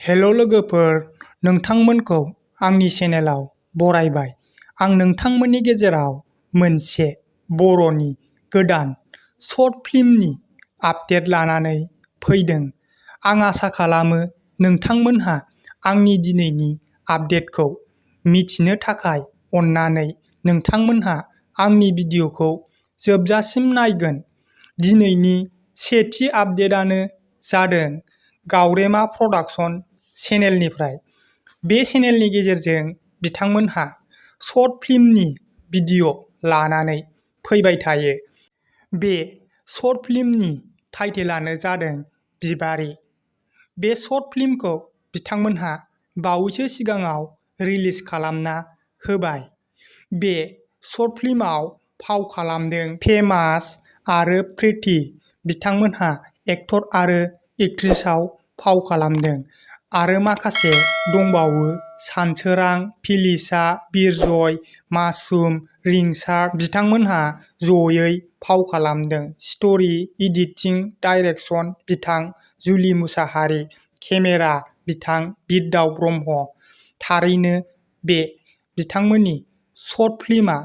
हेल' लोगोफोर, नोंथांमोनखौ आंनि चेनेलाव बरायबाय। आं नोंथांमोननि गेजेराव मोनसे बर'नि गोदान शर्ट फिल्मनि आपडेट लानानै फैदों। आं आसा खालामो नोंथांमोनहा आंनि दिनैनि आपडेटखौ मिथिनो थाखाय अन्नानै नोंथांमोनहा आंनि भिडिअ'खौ जोबजासिम नायगोन। दिनैनि सेथि आपडेटआनो जादों गावरेमा प्रडाक्शन चेनेलनिफ्राय। बे चेनेलनि गेजेरजों बिथांमोनहा शर्ट फिल्मनि भिडिअ' लानानै फैबाय थायो। बे शर्ट फिल्मनि टाइटेलानो जादों बिबारि। बे शर्ट फिल्मखौ बिथांमोनहा बावैसो सिगाङाव रिलिज खालामना होबाय। बे शर्ट फिल्माव फाव खालामदों फेमास आरो प्रिटि। बिथांमोनहा एक्टर आरो एक्ट्रेसआव फाव खालामदों आरो माखासे दंबावो सानसोरां, फिलिसा, बिरजय, मासुम, रिंसार बिथांमोनहा जयै फाव खालामदों। स्ट'रि, एडिटिं, डाइरेक्शन बिथां जुलि मुसाहारि, केमेरा बिथां बिरदाव ब्रह्म। थारैनो बे बिथांमोननि शर्ट फिल्मआ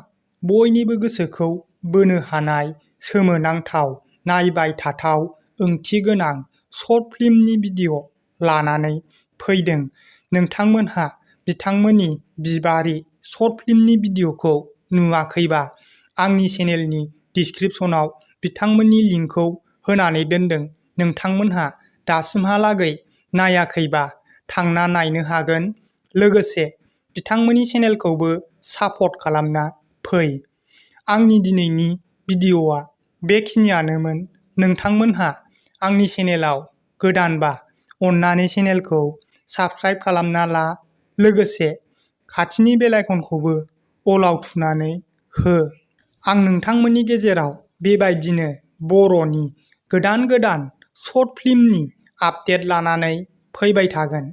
बयनिबो गोसोखौ बोनो हानाय सोमोनांथाव, नायबाय थाथाव, ओंथि गोनां शर्ट फिल्मनि भिडिअ' लानानै फैदों। नोंथांमोनहा बिथांमोननि बिबारि शर्ट फिल्मनि भिडिअ'खौ नुवाखैबा आंनि चेनेलनि डिस्क्रिप्शनाव बिथांमोननि लिंकखौ होनानै दोनदों। नोंथांमोनहा दासिमहालागै नायाखैबा थांना नायनो हागोन। लोगोसे बिथांमोननि चेनेलखौबो सापर्ट खालामना फै। आंनि दिनैनि भिडिअ'आ बेखिनियानोमोन। नोंथांमोनहा आंनि चेनेलाव गोदानबा अन्नानै चेनेलखौ साबस्क्राइब खालामना ला। लोगोसे खाथिनि बेल आइकनखौबो अलाव थुनानै हो। आं नोंथांमोननि गेजेराव बेबायदिनो बर'नि गोदान शर्ट फिल्मनि आपडेट लानानै फैबाय थागोन।